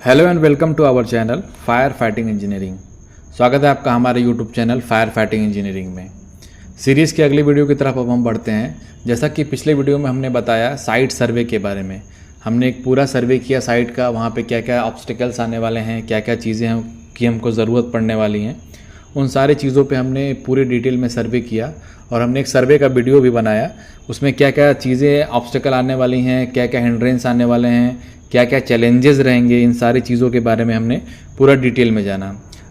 Hello and welcome to our channel fire fighting engineering. स्वागत है आपका हमारे YouTube channel fire fighting engineering में। सीरीज़ की अगली वीडियो की तरफ अब हम बढ़ते हैं। जैसा कि पिछले वीडियो में हमने बताया साइट सर्वे के बारे में, हमने एक पूरा सर्वे किया साइट का, वहाँ पे क्या क्या ऑब्स्टिकल्स आने वाले हैं, क्या क्या चीज़ें हैं कि हमको ज़रूरत पड़ने वाली हैं, उन सारी चीज़ों पे हमने पूरी डिटेल में सर्वे किया और हमने एक सर्वे का वीडियो भी बनाया। उसमें क्या क्या चीज़ें ऑब्स्टिकल आने वाली हैं, क्या क्या हिंड्रेंस आने वाले हैं, क्या क्या चैलेंजेस रहेंगे, इन सारी चीज़ों के बारे में हमने पूरा डिटेल में जाना।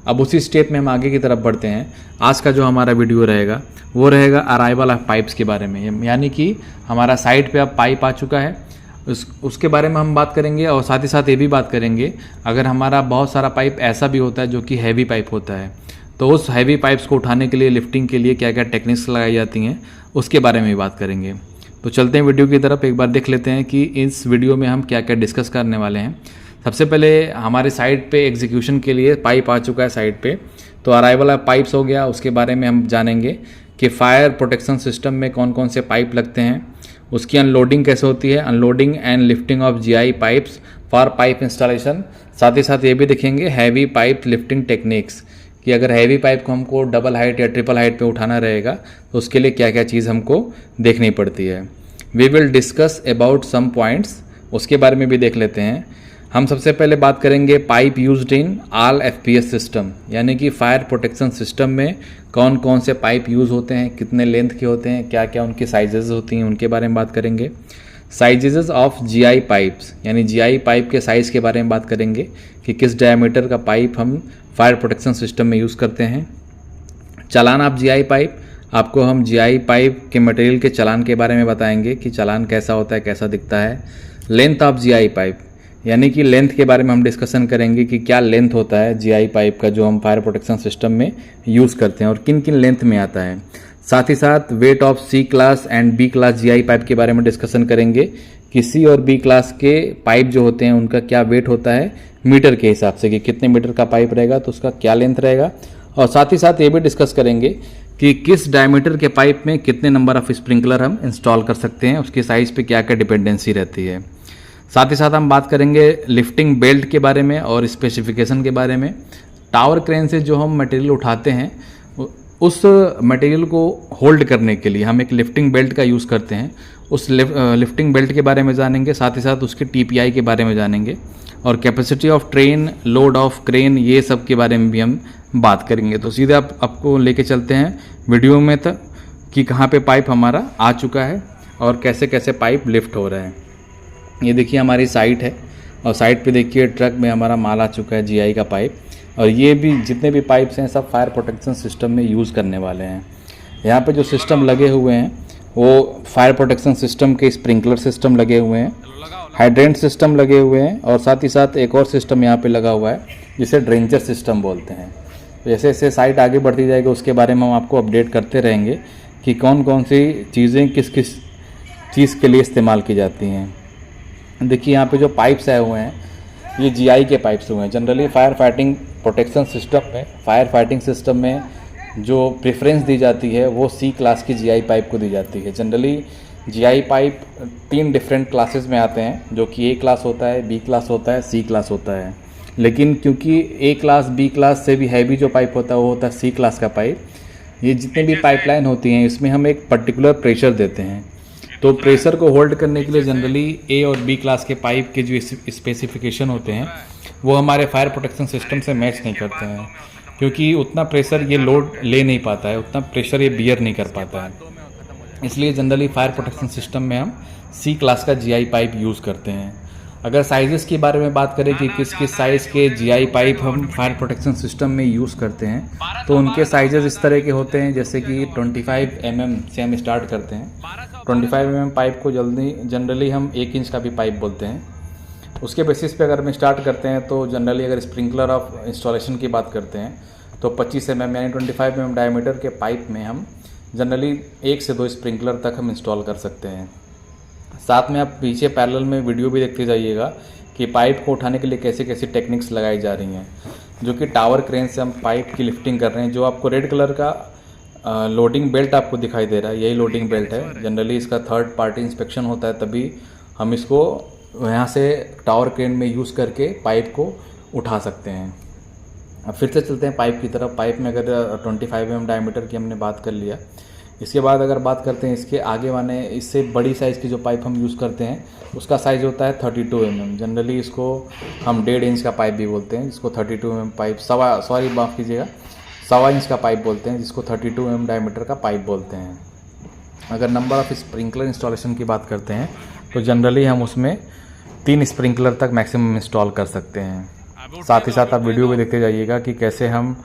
अब उसी स्टेप में हम आगे की तरफ बढ़ते हैं। आज का जो हमारा वीडियो रहेगा वो रहेगा अराइवल ऑफ पाइप्स के बारे में, यानी कि हमारा साइट पे अब पाइप आ चुका है, उसके बारे में हम बात करेंगे। और साथ ही साथ ये भी बात करेंगे अगर हमारा बहुत सारा पाइप ऐसा भी होता है जो कि हैवी पाइप होता है, तो उस हैवी पाइप्स को उठाने के लिए, लिफ्टिंग के लिए क्या क्या टेक्निक्स लगाई जाती हैं उसके बारे में भी बात करेंगे। तो चलते हैं वीडियो की तरफ, एक बार देख लेते हैं कि इस वीडियो में हम क्या क्या डिस्कस करने वाले हैं। सबसे पहले हमारे साइट पे एग्जीक्यूशन के लिए पाइप आ चुका है साइट पे, तो अराइवल ऑफ पाइप्स हो गया। उसके बारे में हम जानेंगे कि फायर प्रोटेक्शन सिस्टम में कौन कौन से पाइप लगते हैं, उसकी अनलोडिंग कैसे होती है, unloading and lifting of GI pipes for pipe installation. साथ ही साथ ये भी देखेंगे हैवी पाइप लिफ्टिंग टेक्निक्स, कि अगर हैवी पाइप को हमको डबल हाइट या ट्रिपल हाइट पे उठाना रहेगा तो उसके लिए क्या क्या चीज़ हमको देखनी पड़ती है। We will discuss about some points, उसके बारे में भी देख लेते हैं। हम सबसे पहले बात करेंगे pipe used in all FPS system, यानी कि फायर प्रोटेक्शन सिस्टम में कौन कौन से पाइप यूज़ होते हैं, कितने लेंथ के होते हैं, क्या क्या उनकी साइजेस होती हैं, उनके बारे में बात करेंगे। साइजेस ऑफ जीआई पाइप्स, यानी जीआई पाइप के साइज़ के बारे में बात करेंगे कि किस डायमीटर का पाइप हम फायर प्रोटेक्शन सिस्टम में यूज़ करते हैं। चालान ऑफ जीआई पाइप, आपको हम जीआई पाइप के मटेरियल के चालान के बारे में बताएंगे कि चालान कैसा होता है, कैसा दिखता है। लेंथ ऑफ जीआई पाइप, यानी कि लेंथ के बारे में हम डिस्कशन करेंगे कि क्या लेंथ होता है जीआई पाइप का जो हम फायर प्रोटेक्शन सिस्टम में यूज़ करते हैं और किन किन लेंथ में आता है। साथ ही साथ weight of C class and B class GI pipe के बारे में डिस्कशन करेंगे कि सी और बी क्लास के पाइप जो होते हैं उनका क्या वेट होता है मीटर के हिसाब से, कि कितने मीटर का पाइप रहेगा तो उसका क्या लेंथ रहेगा। और साथ ही साथ ये भी डिस्कस करेंगे कि किस डायमीटर के पाइप में कितने नंबर ऑफ स्प्रिंकलर हम इंस्टॉल कर सकते हैं, उसके साइज़ पे क्या क्या डिपेंडेंसी रहती है। साथ ही साथ हम बात करेंगे लिफ्टिंग बेल्ट के बारे में और स्पेसिफिकेशन के बारे में। टावर क्रेन से जो हम मटेरियल उठाते हैं उस मटेरियल को होल्ड करने के लिए हम एक लिफ्टिंग बेल्ट का यूज़ करते हैं, उस लिफ्टिंग बेल्ट के बारे में जानेंगे। साथ ही साथ उसके टीपीआई के बारे में जानेंगे और capacity of train, load of crane, ये सब के बारे में भी हम बात करेंगे। तो सीधे आपको लेके चलते हैं वीडियो में तक कि कहाँ पे पाइप हमारा आ चुका है और कैसे कैसे पाइप लिफ्ट हो रहे हैं। ये देखिए हमारी साइट है और साइट पे देखिए ट्रक में हमारा माल आ चुका है जीआई का पाइप, और ये भी जितने भी पाइप्स हैं सब फायर प्रोटेक्शन सिस्टम में यूज़ करने वाले हैं। यहाँ पे जो सिस्टम लगे हुए हैं वो फायर प्रोटेक्शन सिस्टम के स्प्रिंकलर सिस्टम लगे हुए हैं, हाइड्रेंट सिस्टम लगे हुए हैं, और साथ ही साथ एक और सिस्टम यहाँ पे लगा हुआ है जिसे ड्रेंचर सिस्टम बोलते हैं। जैसे जैसे साइट आगे बढ़ती जाएगी उसके बारे में हम आपको अपडेट करते रहेंगे कि कौन कौन सी चीज़ें किस किस चीज़ के लिए इस्तेमाल की जाती हैं। देखिए यहाँ पे जो पाइप्स आए हुए हैं ये जीआई के पाइप्स हुए हैं। Generally fire fighting protection system में, फायर फाइटिंग सिस्टम में जो प्रेफरेंस दी जाती है वो सी क्लास की जीआई पाइप को दी जाती है। Generally GI pipe 3 different classes में आते हैं, जो कि ए क्लास होता है, बी क्लास होता है, सी क्लास होता है। लेकिन क्योंकि ए क्लास, बी क्लास से भी हैवी जो पाइप होता है वो होता है सी क्लास का पाइप। ये जितने भी पाइपलाइन होती हैं इसमें हम एक पर्टिकुलर प्रेशर देते हैं, तो प्रेशर को होल्ड करने के लिए जनरली ए और बी क्लास के पाइप के जो स्पेसिफिकेशन होते हैं वो हमारे फायर प्रोटेक्शन सिस्टम से मैच नहीं करते हैं, क्योंकि उतना प्रेशर ये लोड ले नहीं पाता है, उतना प्रेशर ये बियर नहीं कर पाता है। इसलिए जनरली फायर प्रोटेक्शन सिस्टम में हम सी क्लास का जीआई पाइप यूज़ करते हैं। अगर साइजेस के बारे में बात करें कि किस किस साइज़ के जीआई पाइप हम फायर प्रोटेक्शन सिस्टम में यूज़ करते हैं, तो उनके साइजेस इस तरह के होते हैं। जैसे कि 25 mm से हम स्टार्ट करते हैं। 25 mm पाइप को जनरली हम 1 इंच का भी पाइप बोलते हैं। उसके बेसिस पे अगर हम स्टार्ट करते हैं तो जनरली अगर स्प्रिंकलर ऑफ इंस्टॉलेशन की बात करते हैं तो 25 mm यानी 25 mm डायमीटर के पाइप में हम जनरली 1 से 2 स्प्रिंकलर तक हम इंस्टॉल कर सकते हैं। साथ में आप पीछे पैरेलल में वीडियो भी देखते जाइएगा कि पाइप को उठाने के लिए कैसे कैसे टेक्निक्स लगाई जा रही हैं, जो कि टावर क्रेन से हम पाइप की लिफ्टिंग कर रहे हैं। जो आपको रेड कलर का लोडिंग बेल्ट आपको दिखाई दे रहा है, यही लोडिंग बेल्ट है। जनरली इसका थर्ड पार्टी इंस्पेक्शन होता है तभी हम इसको यहाँ से टावर क्रेन में यूज़ करके पाइप को उठा सकते हैं। अब फिर से चलते हैं पाइप की तरफ। पाइप में अगर 25 mm डायमीटर की हमने बात कर लिया, इसके बाद अगर बात करते हैं इसके आगे वाले, इससे बड़ी साइज़ की जो पाइप हम यूज़ करते हैं उसका साइज़ होता है 32 mm। जनरली इसको हम 1.5 इंच का पाइप भी बोलते हैं, जिसको 32 mm पाइप, माफ़ कीजिएगा, 1.25 इंच का पाइप बोलते हैं, जिसको 32 mm डायमीटर का पाइप बोलते हैं। अगर नंबर ऑफ़ स्प्रिंकलर इंस्टॉलेशन की बात करते हैं तो जनरली हम उसमें 3 स्प्रिंकलर तक मैक्सिमम इंस्टॉल कर सकते हैं। साथ ही साथ आप वीडियो भी देखते जाइएगा कि कैसे हम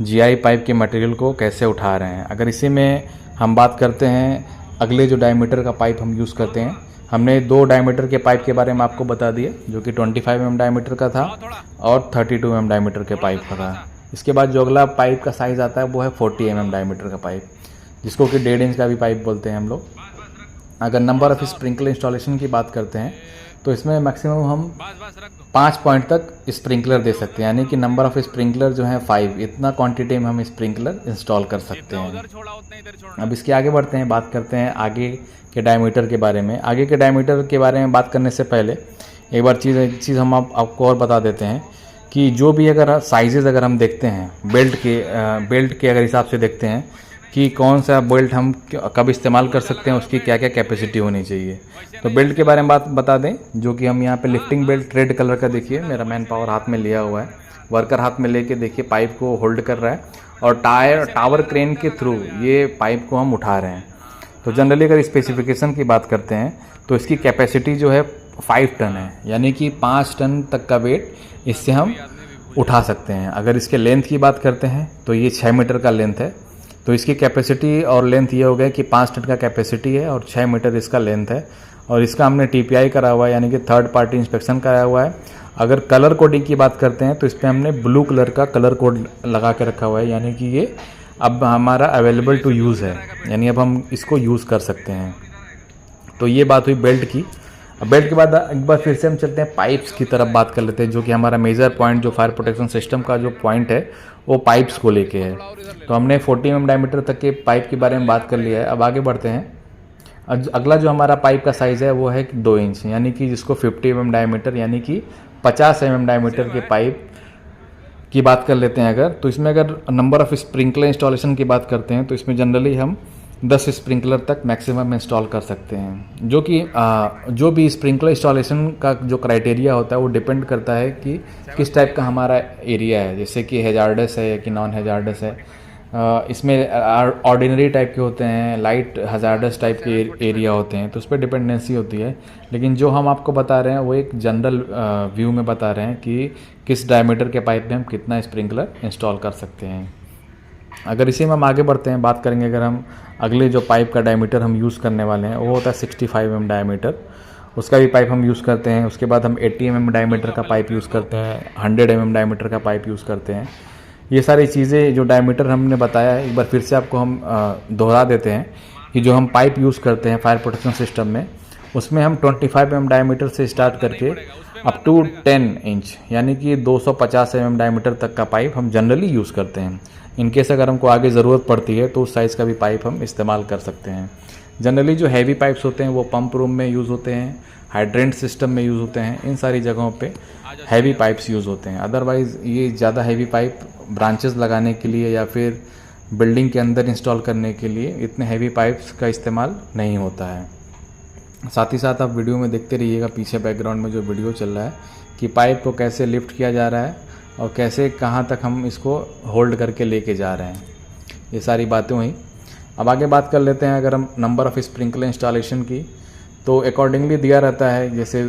GI पाइप के मटेरियल को कैसे उठा रहे हैं। अगर इसी में हम बात करते हैं अगले जो डायमीटर का पाइप हम यूज़ करते हैं, हमने 2 डायमीटर के पाइप के बारे में आपको बता दिया, जो कि 25 mm डायमीटर का था और 32 mm डायमीटर के पाइप का था। इसके बाद जो अगला पाइप का साइज़ आता है वो है 40 mm डायमीटर का पाइप, जिसको कि 1.5 इंच का भी पाइप बोलते हैं हम लोग। अगर नंबर ऑफ़ स्प्रिंकलर इंस्टॉलेशन की बात करते हैं तो इसमें मैक्सिमम हम 5 पॉइंट तक स्प्रिंकलर दे सकते हैं, यानी कि नंबर ऑफ़ स्प्रिंकलर जो है 5, इतना क्वांटिटी में हम स्प्रिंकलर इंस्टॉल कर सकते हैं। अब इसके आगे बढ़ते हैं, बात करते हैं आगे के डायमीटर के बारे में। आगे के डायमीटर के बारे में बात करने से पहले एक बार चीज़ हम आपको और बता देते हैं कि जो भी अगर साइजेज़ अगर हम देखते हैं बेल्ट के अगर हिसाब से देखते हैं कि कौन सा बेल्ट हम कब इस्तेमाल कर सकते हैं, उसकी क्या क्या कैपेसिटी होनी चाहिए। तो बेल्ट के बारे में बात बता दें, जो कि हम यहाँ पे लिफ्टिंग बेल्ट रेड कलर का, देखिए मेरा मैन पावर हाथ में लिया हुआ है, वर्कर हाथ में लेके देखिए पाइप को होल्ड कर रहा है और टावर क्रेन के थ्रू ये पाइप को हम उठा रहे हैं। तो जनरली अगर स्पेसिफिकेशन की बात करते हैं तो इसकी कैपेसिटी जो है 5 टन है, यानी कि 5 टन तक का वेट इससे हम उठा सकते हैं। अगर इसके लेंथ की बात करते हैं तो ये 6 मीटर का लेंथ है, तो इसकी कैपेसिटी और लेंथ ये हो गया कि 5 टन का कैपेसिटी है और 6 मीटर इसका लेंथ है। और इसका हमने TPI करा हुआ है, यानी कि थर्ड पार्टी इंस्पेक्शन कराया हुआ है। अगर कलर कोडिंग की बात करते हैं तो इस पर हमने ब्लू कलर का कलर कोड लगा के रखा हुआ है, यानी कि ये अब हमारा अवेलेबल टू यूज़ है, यानी अब हम इसको यूज़ कर सकते हैं। तो ये बात हुई बेल्ट की। अब बेल्ट के बाद एक बार फिर से हम चलते हैं पाइप्स की तरफ बात कर लेते हैं, जो कि हमारा मेजर पॉइंट जो फायर प्रोटेक्शन सिस्टम का जो पॉइंट है वो पाइप्स को लेके है। तो हमने 40 mm डायमीटर तक के पाइप के बारे में बात कर लिया है। अब आगे बढ़ते हैं। अगला जो हमारा पाइप का साइज़ है वो है 2 इंच, यानी कि जिसको 50 mm डायमीटर यानी कि 50 mm डायमीटर के पाइप की बात कर लेते हैं। अगर तो इसमें अगर नंबर ऑफ़ स्प्रिंकलर इंस्टॉलेशन की बात करते हैं तो इसमें जनरली हम 10 स्प्रिंकलर तक मैक्सिमम इंस्टॉल कर सकते हैं, जो कि जो भी स्प्रिंकलर इंस्टॉलेशन का जो क्राइटेरिया होता है वो डिपेंड करता है कि किस टाइप का हमारा एरिया है, जैसे कि हैजार्डस है या कि नॉन हैजार्डस है। इसमें ऑर्डिनरी टाइप के होते हैं, लाइट हजार्डस टाइप के एरिया होते हैं, तो उस पर डिपेंडेंसी होती है। लेकिन जो हम आपको बता रहे हैं वो एक जनरल व्यू में बता रहे हैं कि किस डायमीटर के पाइप में हम कितना स्प्रिंकलर इंस्टॉल कर सकते हैं। अगर इसी में हम आगे बढ़ते हैं, बात करेंगे अगर हम अगले जो पाइप का डायमीटर हम यूज़ करने वाले हैं वो होता है 65 mm डायमीटर, उसका भी पाइप हम यूज़ करते हैं। उसके बाद हम 80 mm डायमीटर का पाइप यूज़ करते हैं, 100 mm डायमीटर का पाइप यूज़ करते हैं। ये सारी चीज़ें जो डायमीटर हमने बताया है, एक बार फिर से आपको हम दोहरा देते हैं कि जो हम पाइप यूज़ करते हैं फायर प्रोटेक्शन सिस्टम में, उसमें हम 25 mm डायमीटर से स्टार्ट करके अप टू 10 इंच यानी कि 250 mm डायमीटर तक का पाइप हम जनरली यूज़ करते हैं। इनकेस अगर हमको आगे ज़रूरत पड़ती है तो उस साइज़ का भी पाइप हम इस्तेमाल कर सकते हैं। जनरली जो हैवी पाइप्स होते हैं वो पंप रूम में यूज़ होते हैं, हाइड्रेंट सिस्टम में यूज़ होते हैं, इन सारी जगहों पे हैवी पाइप्स यूज़ होते हैं। अदरवाइज़ ये ज़्यादा हैवी पाइप ब्रांचेस लगाने के लिए या फिर बिल्डिंग के अंदर इंस्टॉल करने के लिए इतने हैवी पाइप्स का इस्तेमाल नहीं होता है। साथ ही साथ आप वीडियो में देखते रहिएगा, पीछे बैकग्राउंड में जो वीडियो चल रहा है कि पाइप को कैसे लिफ्ट किया जा रहा है और कैसे कहाँ तक हम इसको होल्ड करके लेके जा रहे हैं, ये सारी बातें हुई। अब आगे बात कर लेते हैं अगर हम नंबर ऑफ़ स्प्रिंकलर इंस्टॉलेशन की, तो अकॉर्डिंगली दिया रहता है। जैसे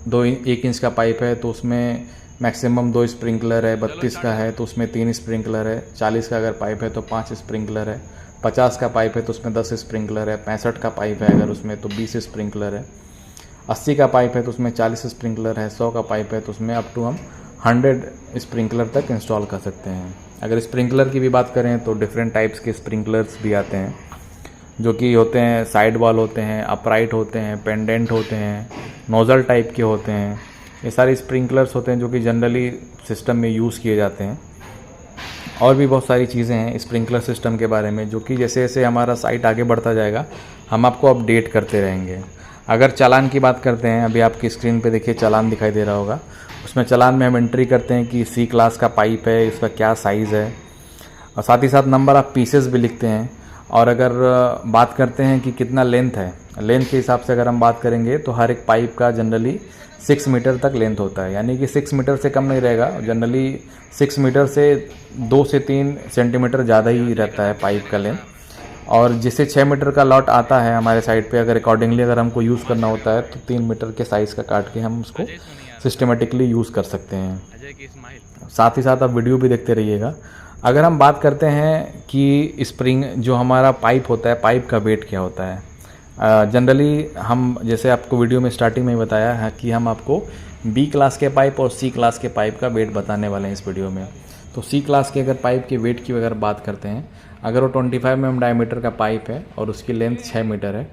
1 इंच का पाइप है तो उसमें मैक्सिमम 2 स्प्रिंकलर है, 32 का है तो उसमें 3 स्प्रिंकलर है, 40 का अगर पाइप है तो 5 स्प्रिंकलर है, 50 का पाइप है तो उसमें 10 स्प्रिंकलर है, 65 का पाइप है अगर उसमें तो 20 स्प्रिंकलर है, 80 का पाइप है तो उसमें 40 स्प्रिंकलर है, 100 का पाइप है तो उसमें अप टू हम 100 स्प्रिंकलर तक इंस्टॉल कर सकते हैं। अगर स्प्रिंकलर की भी बात करें तो डिफरेंट टाइप्स के स्प्रिंकलर्स भी आते हैं, जो कि होते हैं साइड वॉल होते हैं, अपराइट होते हैं, पेंडेंट होते हैं, नोज़ल टाइप के होते हैं। ये सारे स्प्रिंकलर्स होते हैं जो कि जनरली सिस्टम में यूज़ किए जाते हैं। और भी बहुत सारी चीज़ें हैं स्प्रिंकलर सिस्टम के बारे में, जो कि जैसे जैसे हमारा साइट आगे बढ़ता जाएगा हम आपको अपडेट करते रहेंगे। अगर चालान की बात करते हैं, अभी आपकी स्क्रीन पे देखिए चालान दिखाई दे रहा होगा। उसमें चालान में हम एंट्री करते हैं कि सी क्लास का पाइप है, इसका क्या साइज़ है, और साथ ही साथ नंबर ऑफ़ पीसेस भी लिखते हैं। और अगर बात करते हैं कि कितना लेंथ है, लेंथ के हिसाब से अगर हम बात करेंगे तो हर एक पाइप का जनरली 6 मीटर तक लेंथ होता है, यानी कि 6 मीटर से कम नहीं रहेगा। जनरली 6 मीटर से 2 से 3 सेंटीमीटर ज़्यादा ही रहता है पाइप का लेंथ। और जिससे 6 मीटर का लॉट आता है हमारे साइड पे, अगर अकॉर्डिंगली अगर हमको यूज़ करना होता है तो 3 मीटर के साइज़ का काट के हम उसको सिस्टमेटिकली यूज़ कर सकते हैं। साथ ही साथ आप वीडियो भी देखते रहिएगा। अगर हम बात करते हैं कि स्प्रिंग जो हमारा पाइप होता है, पाइप का वेट क्या होता है, जनरली हम जैसे आपको वीडियो में स्टार्टिंग में ही बताया है कि हम आपको बी क्लास के पाइप और सी क्लास के पाइप का वेट बताने वाले हैं इस वीडियो में। तो सी क्लास के अगर पाइप के वेट की अगर बात करते हैं, अगर वो 25 mm डायमीटर का पाइप है और उसकी लेंथ 6 मीटर है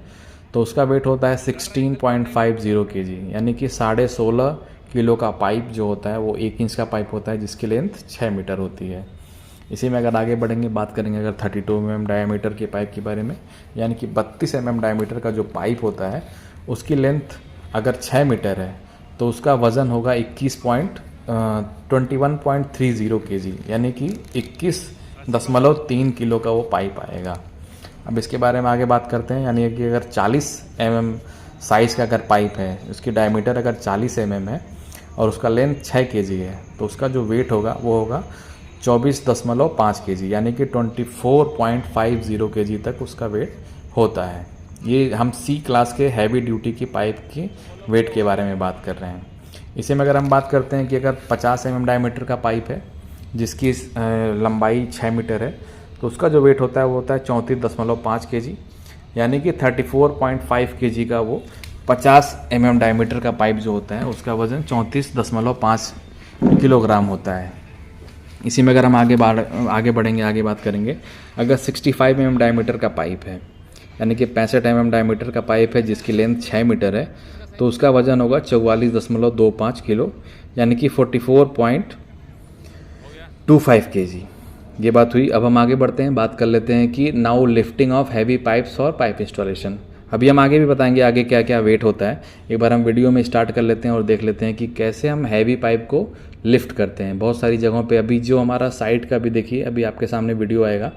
तो उसका वेट होता है 16.50 kg, यानी कि 16.5 किलो का पाइप जो होता है वो 1 इंच का पाइप होता है जिसकी लेंथ 6 मीटर होती है। इसी में अगर आगे बढ़ेंगे, बात करेंगे अगर 32 mm डायमीटर के पाइप के बारे में, यानी कि 32 mm डायमीटर का जो पाइप होता है उसकी लेंथ अगर 6 मीटर है तो उसका वज़न होगा 21.30 kg, यानी कि 21.3 किलो का वो पाइप आएगा। अब इसके बारे में आगे बात करते हैं, यानी कि अगर 40 mm साइज़ का अगर पाइप है, उसकी डायमीटर अगर 40 mm है और उसका लेंथ 6 kg है तो उसका जो वेट होगा वो होगा 24.5 kg, यानी कि 24.50 kg तक उसका वेट होता है। ये हम सी क्लास के हैवी ड्यूटी की पाइप की वेट के बारे में बात कर रहे हैं। इसी में अगर हम बात करते हैं कि अगर 50 mm डायमीटर का पाइप है जिसकी लंबाई 6 मीटर है तो उसका जो वेट होता है वो होता है 34.5 kg, यानी कि 34.5 kg का वो 50 mm डायमीटर का पाइप जो होता है उसका वज़न 34.5 किलोग्राम होता है। इसी में अगर हम आगे बढ़ेंगे, आगे बात करेंगे, अगर 65 mm डायमीटर का पाइप है, यानी कि 65 mm डायमीटर का पाइप है जिसकी लेंथ 6 मीटर है तो उसका वज़न होगा 44.25 किलो, यानी कि 44.25 kg। ये बात हुई। अब हम आगे बढ़ते हैं, बात कर लेते हैं कि now lifting of heavy pipes और पाइप इंस्टॉलेशन। अभी हम आगे भी बताएंगे आगे क्या क्या वेट होता है। एक बार हम वीडियो में स्टार्ट कर लेते हैं और देख लेते हैं कि कैसे हम हैवी पाइप को लिफ्ट करते हैं। बहुत सारी जगहों पे अभी जो हमारा साइट का भी देखिए, अभी आपके सामने वीडियो आएगा,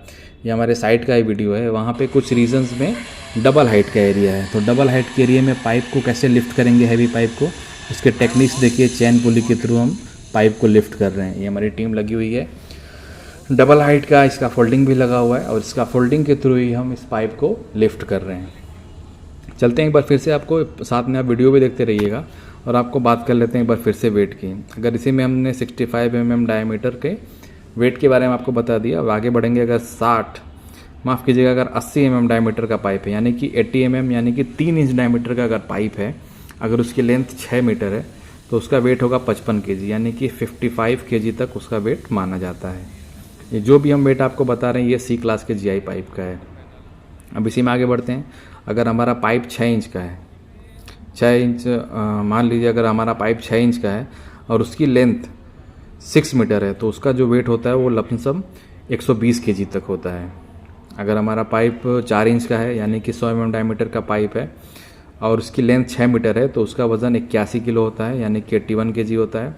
ये हमारे साइट का ही वीडियो है। वहाँ पे कुछ रीजंस में डबल हाइट का एरिया है, तो डबल हाइट के एरिया में पाइप को कैसे लिफ्ट करेंगे, हैवी पाइप को, उसके टेक्निक्स देखिए। चैन पुली के थ्रू हम पाइप को लिफ्ट कर रहे हैं। ये हमारी टीम लगी हुई है, डबल हाइट का इसका फोल्डिंग भी लगा हुआ है और इसका फोल्डिंग के थ्रू ही हम इस पाइप को लिफ्ट कर रहे हैं। चलते हैं एक बार फिर से, आपको साथ में आप वीडियो भी देखते रहिएगा और आपको बात कर लेते हैं एक बार फिर से वेट की। अगर इसी में हमने 65 mm डायमीटर के वेट के बारे में आपको बता दिया। अब आगे बढ़ेंगे, अगर 80 mm डायमीटर का पाइप है, यानी कि 80 mm यानी कि 3 इंच डायमीटर का अगर पाइप है, अगर उसकी लेंथ 6 मीटर है तो उसका वेट होगा 55 kg, यानी कि 55 kg तक उसका वेट माना जाता है। ये जो भी हम वेट आपको बता रहे हैं ये सी क्लास के जीआई पाइप का है। अब इसी में आगे बढ़ते हैं। अगर हमारा पाइप 6 इंच का है, 6 इंच मान लीजिए अगर हमारा पाइप 6 इंच का है और उसकी लेंथ 6 मीटर है तो उसका जो वेट होता है वो लमसम 120 kg तक होता है। अगर हमारा पाइप 4 इंच का है, यानी कि 100 mm डायमीटर का पाइप है और उसकी लेंथ 6 मीटर है तो उसका वज़न 81 किलो होता है, यानी कि 81 kg होता है।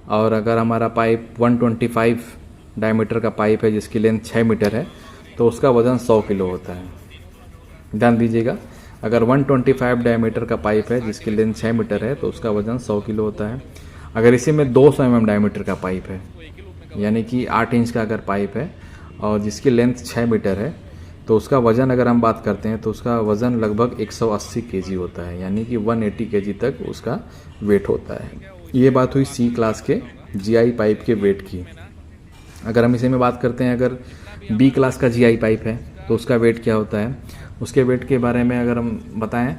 और अगर हमारा पाइप 125 डायमीटर का पाइप है जिसकी लेंथ 6 मीटर है तो उसका वज़न 100 किलो होता है। ध्यान दीजिएगा, अगर 125 डायमीटर का पाइप है जिसकी लेंथ 6 मीटर है तो उसका वज़न 100 किलो होता है। अगर इसी में 200 mm डायमीटर का पाइप है, यानी कि 8 इंच का अगर पाइप है और जिसकी लेंथ 6 मीटर है तो उसका वज़न अगर हम बात करते हैं तो उसका वज़न लगभग 180 kg होता है, यानी कि 180 kg तक उसका वेट होता है। ये बात हुई सी क्लास के जीआई पाइप के वेट की। अगर हम इसी में बात करते हैं, अगर बी क्लास का जीआई पाइप है तो उसका वेट क्या होता है, उसके वेट के बारे में अगर हम बताएं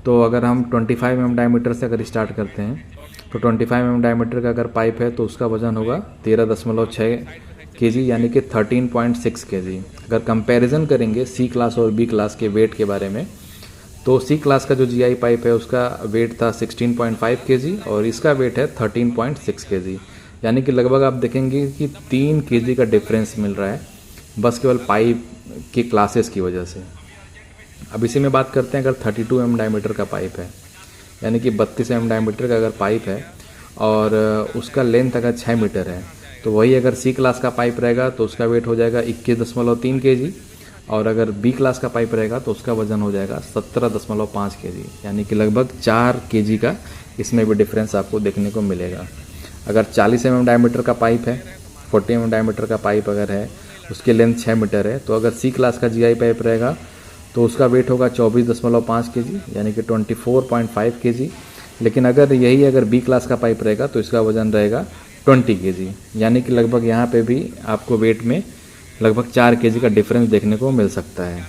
तो अगर हम 25 mm डायमीटर से अगर स्टार्ट करते हैं तो 25 mm डायमीटर का अगर पाइप है तो उसका वज़न होगा 13.6 kg, यानी कि 13.6 kg। अगर कंपैरिजन करेंगे सी क्लास और बी क्लास के वेट के बारे में तो सी क्लास का जो जीआई पाइप है उसका वेट था 16.5 kg और इसका वेट है 13.6 kg, यानी कि लगभग आप देखेंगे कि 3 kg का डिफरेंस मिल रहा है बस केवल पाइप की क्लासेस की वजह से। अब इसी में बात करते हैं, अगर 32 mm डायमीटर का पाइप है, यानी कि 32 mm डायमीटर का अगर पाइप है और उसका लेंथ अगर 6 मीटर है, तो वही अगर सी क्लास का पाइप रहेगा तो उसका वेट हो जाएगा 21.3 kg, और अगर बी क्लास का पाइप रहेगा तो उसका वज़न हो जाएगा 17.5 kg, यानी कि लगभग 4 kg का इसमें भी डिफरेंस आपको देखने को मिलेगा। अगर 40 mm डायमीटर का पाइप है, 40 mm डायमीटर का पाइप अगर है, उसकी लेंथ 6 मीटर है, तो अगर सी क्लास का GI पाइप रहेगा तो उसका वेट होगा 24.5 kg, यानी कि 24.5 kg। लेकिन अगर बी क्लास का पाइप रहेगा तो इसका वज़न रहेगा 20 kg, यानी कि लगभग यहाँ पे भी आपको वेट में लगभग 4 kg का डिफरेंस देखने को मिल सकता है।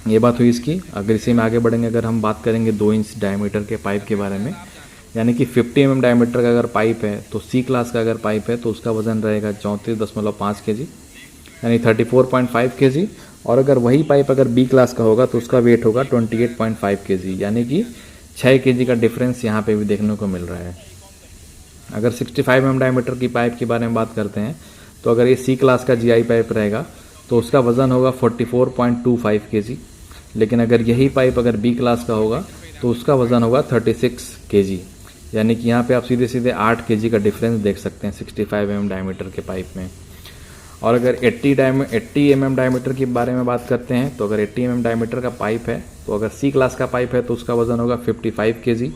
ये बात हुई इसकी। अगर इसी में आगे बढ़ेंगे, अगर हम बात करेंगे 2 इंच डायमीटर के पाइप के बारे में, यानी कि 50 mm डायमीटर का अगर पाइप है तो सी क्लास का अगर पाइप है तो उसका वज़न रहेगा 34.5 kg, यानी 34.5 kg। और अगर वही पाइप अगर बी क्लास का होगा तो उसका वेट होगा 28.5 kg, यानी कि 6 kg का डिफरेंस यहाँ पे भी देखने को मिल रहा है। अगर 65 mm डायमीटर की पाइप के बारे में बात करते हैं, तो अगर ये सी क्लास का GI पाइप रहेगा तो उसका वज़न होगा 44.25 kg। लेकिन अगर यही पाइप अगर बी क्लास का होगा तो उसका वज़न होगा 36 kg, यानी कि यहाँ पे आप सीधे सीधे 8 kg का डिफरेंस देख सकते हैं 65 mm डायमीटर के पाइप में। और अगर 80 mm डायमीटर के बारे में बात करते हैं, तो अगर 80 mm डायमीटर का पाइप है तो अगर सी क्लास का पाइप है तो उसका वज़न होगा 55 kg।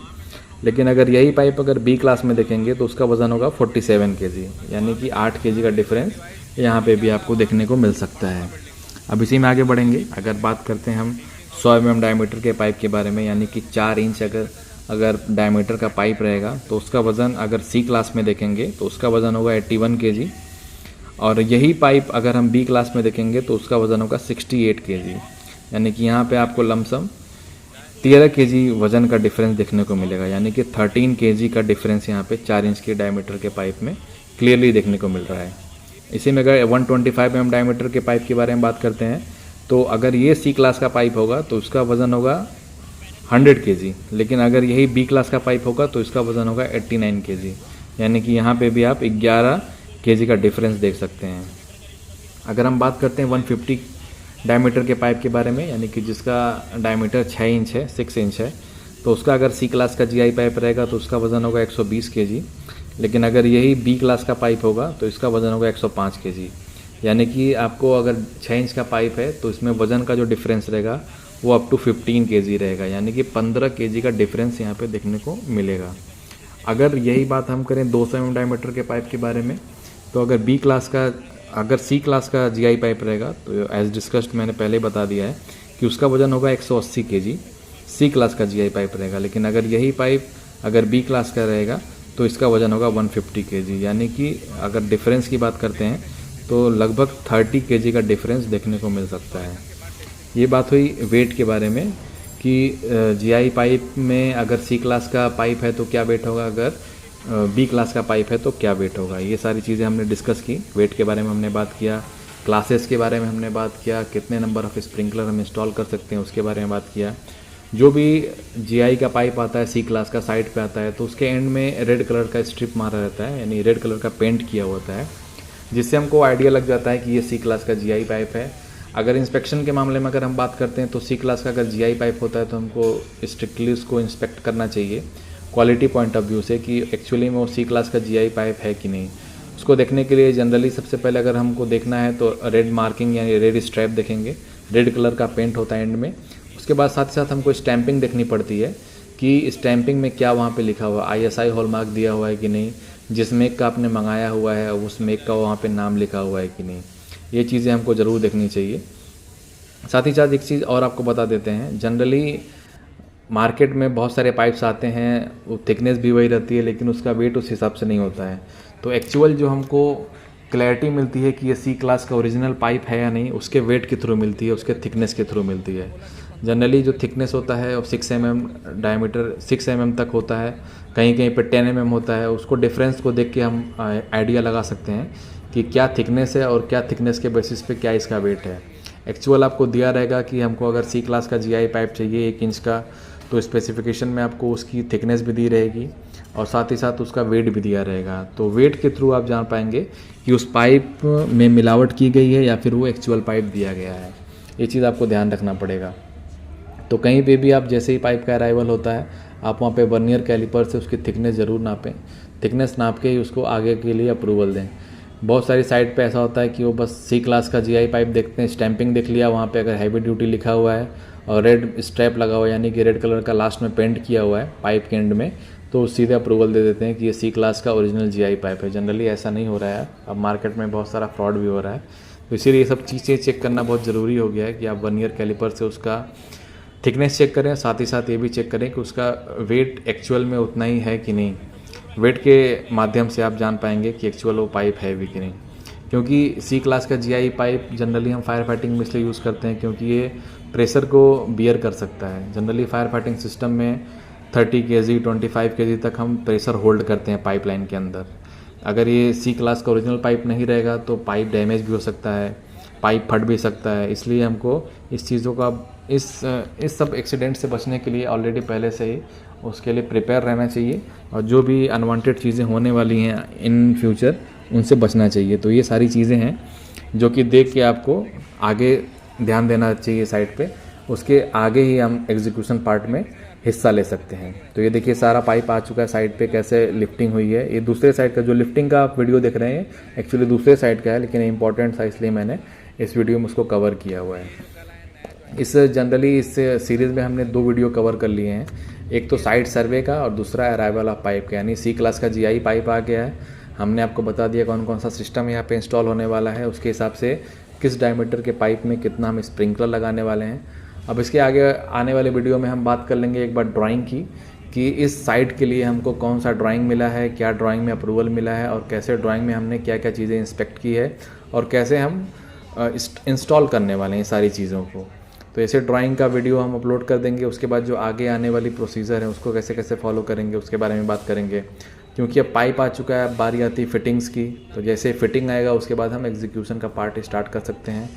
लेकिन अगर यही पाइप अगर बी क्लास में देखेंगे तो उसका वज़न होगा 47 kg, यानी कि 8 kg का डिफरेंस यहाँ पे भी आपको देखने को मिल सकता है। अब इसी में आगे बढ़ेंगे, अगर बात करते हैं हम 100 mm डायमीटर के पाइप के बारे में, यानी कि 4 इंच अगर डायमीटर का पाइप रहेगा तो उसका वज़न अगर सी क्लास में देखेंगे तो उसका वज़न होगा 81 kg। और यही पाइप अगर हम बी क्लास में देखेंगे तो उसका वज़न होगा 68 kg, यानी कि यहाँ पे आपको लमसम 13 kg वज़न का डिफरेंस देखने को मिलेगा, यानी कि 13 kg का डिफरेंस यहाँ पे 4 इंच के डायमीटर के पाइप में क्लियरली देखने को मिल रहा है। इसी में अगर 125 mm डायमीटर के पाइप के बारे में बात करते हैं, तो अगर ये सी क्लास का पाइप होगा तो उसका वज़न होगा 100 kg। लेकिन अगर यही बी क्लास का पाइप होगा तो इसका वज़न होगा 89 kg, यानी कि यहाँ पे भी आप 11 kg का डिफरेंस देख सकते हैं। अगर हम बात करते हैं 150 डायमीटर के पाइप के बारे में, यानी कि जिसका डायमीटर 6 इंच है, 6 इंच है, तो उसका अगर सी क्लास का GI पाइप रहेगा तो उसका वज़न होगा 120 kg। लेकिन अगर यही बी क्लास का पाइप होगा तो इसका वज़न होगा 105 kg, यानी कि आपको अगर 6 इंच का पाइप है तो इसमें वज़न का जो डिफरेंस रहेगा वो अप टू 15 kg रहेगा, यानी कि 15 kg का डिफरेंस यहाँ पे देखने को मिलेगा। अगर यही बात हम करें 200 mm डायमीटर के पाइप के बारे में, तो अगर सी क्लास का GI पाइप रहेगा तो एज डिस्कस्ड मैंने पहले बता दिया है कि उसका वज़न होगा 180 kg, सी क्लास का GI पाइप रहेगा। लेकिन अगर यही पाइप अगर बी क्लास का रहेगा तो इसका वज़न होगा 150 kg, यानी कि अगर डिफरेंस की बात करते हैं तो लगभग 30 kg का डिफरेंस देखने को मिल सकता है। ये बात हुई वेट के बारे में कि GI पाइप में अगर सी क्लास का पाइप है तो क्या वेट होगा, अगर बी क्लास का पाइप है तो क्या वेट होगा। ये सारी चीज़ें हमने डिस्कस की। वेट के बारे में हमने बात किया, क्लासेस के बारे में हमने बात किया, कितने नंबर ऑफ स्प्रिंकलर हम इंस्टॉल कर सकते हैं उसके बारे में बात किया। जो भी GI का पाइप आता है सी क्लास का साइड पे आता है तो उसके एंड में रेड कलर का स्ट्रिप मारा रहता है, यानी रेड कलर का पेंट किया होता है, जिससे हमको आइडिया लग जाता है कि ये सी क्लास का GI पाइप है। अगर इंस्पेक्शन के मामले में अगर हम बात करते हैं तो सी क्लास का अगर GI पाइप होता है तो हमको स्ट्रिक्टली उसको इंस्पेक्ट करना चाहिए क्वालिटी पॉइंट ऑफ व्यू से कि एक्चुअली में वो सी क्लास का GI पाइप है कि नहीं। उसको देखने के लिए जनरली सबसे पहले अगर हमको देखना है तो रेड मार्किंग यानी रेड स्ट्रैप देखेंगे, रेड कलर का पेंट होता है एंड में। उसके बाद साथ ही साथ हमको स्टैंपिंग देखनी पड़ती है कि स्टैंपिंग में क्या वहाँ पे लिखा हुआ है, ISI हॉलमार्क दिया हुआ है कि नहीं, जिस मेक का आपने मंगाया हुआ है उस मेक का वहाँ पे नाम लिखा हुआ है कि नहीं। ये चीज़ें हमको ज़रूर देखनी चाहिए। साथ ही साथ एक चीज़ और आपको बता देते हैं, जनरली मार्केट में बहुत सारे पाइप्स आते हैं, वो थिकनेस भी वही रहती है लेकिन उसका वेट उस हिसाब से नहीं होता है। तो एक्चुअल जो हमको क्लैरिटी मिलती है कि ये सी क्लास का ओरिजिनल पाइप है या नहीं, उसके वेट के थ्रू मिलती है, उसके थिकनेस के थ्रू मिलती है। जनरली जो थिकनेस होता है वो 6 mm डायमीटर 6 mm तक होता है, कहीं कहीं पे 10 mm होता है। उसको डिफरेंस को देख के हम आइडिया लगा सकते हैं कि क्या थिकनेस है और क्या थिकनेस के बेसिस पे क्या इसका वेट है। एक्चुअल आपको दिया रहेगा कि हमको अगर सी क्लास का GI पाइप चाहिए 1 इंच का, तो स्पेसिफिकेशन में आपको उसकी थिकनेस भी दी रहेगी और साथ ही साथ उसका वेट भी दिया रहेगा। तो वेट के थ्रू आप जान पाएंगे कि उस पाइप में मिलावट की गई है या फिर वो एक्चुअल पाइप दिया गया है। ये चीज़ आपको ध्यान रखना पड़ेगा। तो कहीं पे भी आप जैसे ही पाइप का अराइवल होता है आप वहाँ पे वर्नियर कैलिपर से उसकी थिकनेस ज़रूर नापें, थिकनेस नाप के ही उसको आगे के लिए अप्रूवल दें। बहुत सारी साइट पे ऐसा होता है कि वो बस सी क्लास का जीआई पाइप देखते हैं, स्टैंपिंग देख लिया, वहाँ पे अगर हैवी ड्यूटी लिखा हुआ है और रेड स्ट्रैप लगा हुआ है यानी कि रेड कलर का लास्ट में पेंट किया हुआ है पाइप के एंड में, तो सीधे अप्रूवल दे देते हैं कि ये सी क्लास का ओरिजिनल जीआई पाइप है। जनरली ऐसा नहीं हो रहा है, अब मार्केट में बहुत सारा फ्रॉड भी हो रहा है। तो इसीलिए ये सब चीज़ें चेक करना बहुत ज़रूरी हो गया है कि आप वर्नियर कैलिपर से उसका थिकनेस चेक करें, साथ ही साथ ये भी चेक करें कि उसका वेट एक्चुअल में उतना ही है कि नहीं। वेट के माध्यम से आप जान पाएंगे कि एक्चुअल वो पाइप है भी कि नहीं, क्योंकि सी क्लास का जीआई पाइप जनरली हम फायर फाइटिंग में इसलिए यूज़ करते हैं क्योंकि ये प्रेशर को बियर कर सकता है। जनरली फायर फाइटिंग सिस्टम में 30 kg 25 kg तक हम प्रेशर होल्ड करते हैं पाइपलाइन के अंदर। अगर ये सी क्लास का ओरिजिनल पाइप नहीं रहेगा तो पाइप डैमेज भी हो सकता है, पाइप फट भी सकता है। इसलिए हमको इस चीज़ों का इस सब एक्सीडेंट से बचने के लिए ऑलरेडी पहले से ही उसके लिए प्रिपेयर रहना चाहिए और जो भी अनवांटेड चीज़ें होने वाली हैं इन फ्यूचर उनसे बचना चाहिए। तो ये सारी चीज़ें हैं जो कि देख के आपको आगे ध्यान देना चाहिए साइट पे, उसके आगे ही हम एग्जीक्यूशन पार्ट में हिस्सा ले सकते हैं। तो ये देखिए सारा पाइप आ चुका है साइड पे, कैसे लिफ्टिंग हुई है। ये दूसरे साइड का जो लिफ्टिंग का आप वीडियो देख रहे हैं एक्चुअली दूसरे साइड का है, लेकिन इम्पॉर्टेंट था इसलिए मैंने इस वीडियो में उसको कवर किया हुआ है। इस सीरीज़ में हमने 2 वीडियो कवर कर लिए हैं, एक तो साइट सर्वे का और दूसरा अराइवल ऑफ पाइप का, यानी सी क्लास का जीआई पाइप आ गया है। हमने आपको बता दिया कौन कौन सा सिस्टम यहाँ पे इंस्टॉल होने वाला है, उसके हिसाब से किस डायमीटर के पाइप में कितना हम स्प्रिंकलर लगाने वाले हैं। अब इसके आगे आने वाले वीडियो में हम बात कर लेंगे एक बार ड्राइंग की कि इस साइट के लिए हमको कौन सा ड्राइंग मिला है, क्या ड्राइंग में अप्रूवल मिला है और कैसे ड्राइंग में हमने क्या क्या चीज़ें इंस्पेक्ट की है और कैसे हम इंस्टॉल करने वाले हैं सारी चीज़ों को। तो ऐसे ड्राइंग का वीडियो हम अपलोड कर देंगे। उसके बाद जो आगे आने वाली प्रोसीजर है उसको कैसे कैसे फॉलो करेंगे उसके बारे में बात करेंगे, क्योंकि अब पाइप आ चुका है, अब बारी आती है फिटिंग्स की। तो जैसे फिटिंग आएगा उसके बाद हम एग्जीक्यूशन का पार्ट स्टार्ट कर सकते हैं।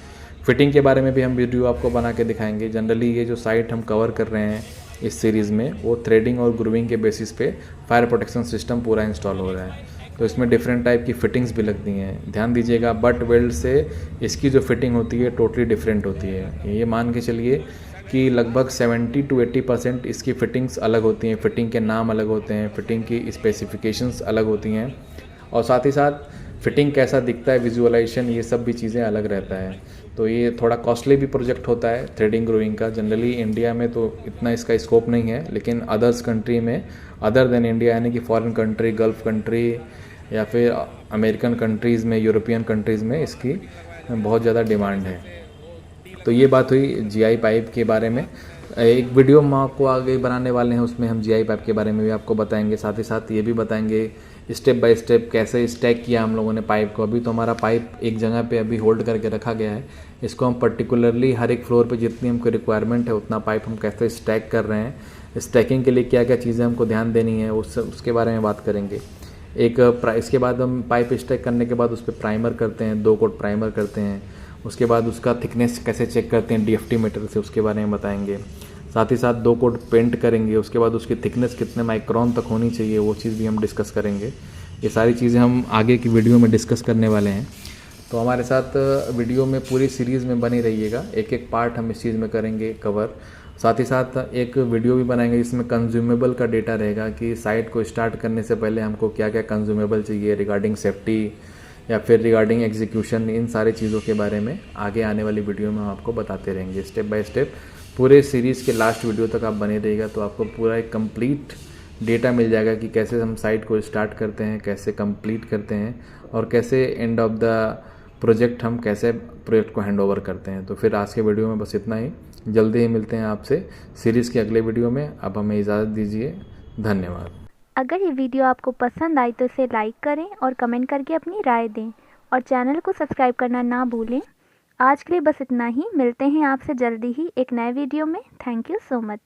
फिटिंग के बारे में भी हम वीडियो आपको बना के दिखाएंगे। जनरली ये जो साइट हम कवर कर रहे हैं इस सीरीज़ में वो थ्रेडिंग और ग्रूविंग के बेसिस पे फायर प्रोटेक्शन सिस्टम पूरा इंस्टॉल हो रहा है। तो इसमें डिफरेंट टाइप की फिटिंग्स भी लगती हैं, ध्यान दीजिएगा। बट वेल्ड से इसकी जो फिटिंग होती है टोटली डिफरेंट होती है। ये मान के चलिए कि लगभग 70 to 80% इसकी फ़िटिंग्स अलग होती हैं, फ़िटिंग के नाम अलग होते हैं, फ़िटिंग की स्पेसिफिकेशंस अलग होती हैं और साथ ही साथ फ़िटिंग कैसा दिखता है, विजुअलाइजेशन, ये सब भी चीज़ें अलग रहता है। तो ये थोड़ा कॉस्टली भी प्रोजेक्ट होता है थ्रेडिंग ग्रूविंग का। जनरली इंडिया में तो इतना इसका स्कोप नहीं है, लेकिन अदर्स कंट्री में, अदर देन इंडिया यानी कि फॉरेन कंट्री, गल्फ़ कंट्री या फिर अमेरिकन कंट्रीज़ में, यूरोपियन कंट्रीज़ में इसकी बहुत ज़्यादा डिमांड है। तो ये बात हुई जीआई पाइप के बारे में। एक वीडियो हम आपको आगे बनाने वाले हैं, उसमें हम जीआई पाइप के बारे में भी आपको बताएंगे। साथ ही साथ ये भी बताएंगे स्टेप बाय स्टेप कैसे स्टैक किया हम लोगों ने पाइप को। अभी तो हमारा पाइप एक जगह पे अभी होल्ड करके रखा गया है, इसको हम पर्टिकुलरली हर एक फ्लोर पे जितनी हमको रिक्वायरमेंट है उतना पाइप हम कैसे स्टैक कर रहे हैं। स्टैकिंग के लिए क्या क्या चीज़ें हमको ध्यान देनी है उसके बारे में बात करेंगे। इसके बाद हम पाइप स्टैक करने के बाद उस पर प्राइमर करते हैं, 2 कोट प्राइमर करते हैं। उसके बाद उसका थिकनेस कैसे चेक करते हैं डीएफटी मीटर से, उसके बारे में बताएंगे। साथ ही साथ 2 कोट पेंट करेंगे, उसके बाद उसकी थिकनेस कितने माइक्रोन तक होनी चाहिए वो चीज़ भी हम डिस्कस करेंगे। ये सारी चीज़ें हम आगे की वीडियो में डिस्कस करने वाले हैं। तो हमारे साथ वीडियो में पूरी सीरीज़ में बने रहिएगा, एक एक पार्ट हम इस चीज़ में करेंगे कवर। साथ ही साथ एक वीडियो भी बनाएंगे जिसमें कंज्यूमेबल का डेटा रहेगा कि साइट को स्टार्ट करने से पहले हमको क्या क्या कंज्यूमेबल चाहिए रिगार्डिंग सेफ्टी या फिर रिगार्डिंग एग्जीक्यूशन। इन सारी चीज़ों के बारे में आगे आने वाली वीडियो में हम आपको बताते रहेंगे स्टेप बाय स्टेप। पूरे सीरीज़ के लास्ट वीडियो तक आप बने रहिएगा तो आपको पूरा एक कंप्लीट डेटा मिल जाएगा कि कैसे हम साइट को स्टार्ट करते हैं, कैसे कंप्लीट करते हैं और कैसे एंड ऑफ द प्रोजेक्ट हम कैसे प्रोजेक्ट को हैंड ओवर करते हैं। तो फिर आज के वीडियो में बस इतना ही, जल्दी ही मिलते हैं आपसे सीरीज़ के अगले वीडियो में। अब हमें इजाज़त दीजिए, धन्यवाद। अगर ये वीडियो आपको पसंद आई तो इसे लाइक करें और कमेंट करके अपनी राय दें और चैनल को सब्सक्राइब करना ना भूलें। आज के लिए बस इतना ही, मिलते हैं आपसे जल्दी ही एक नए वीडियो में। Thank you so much.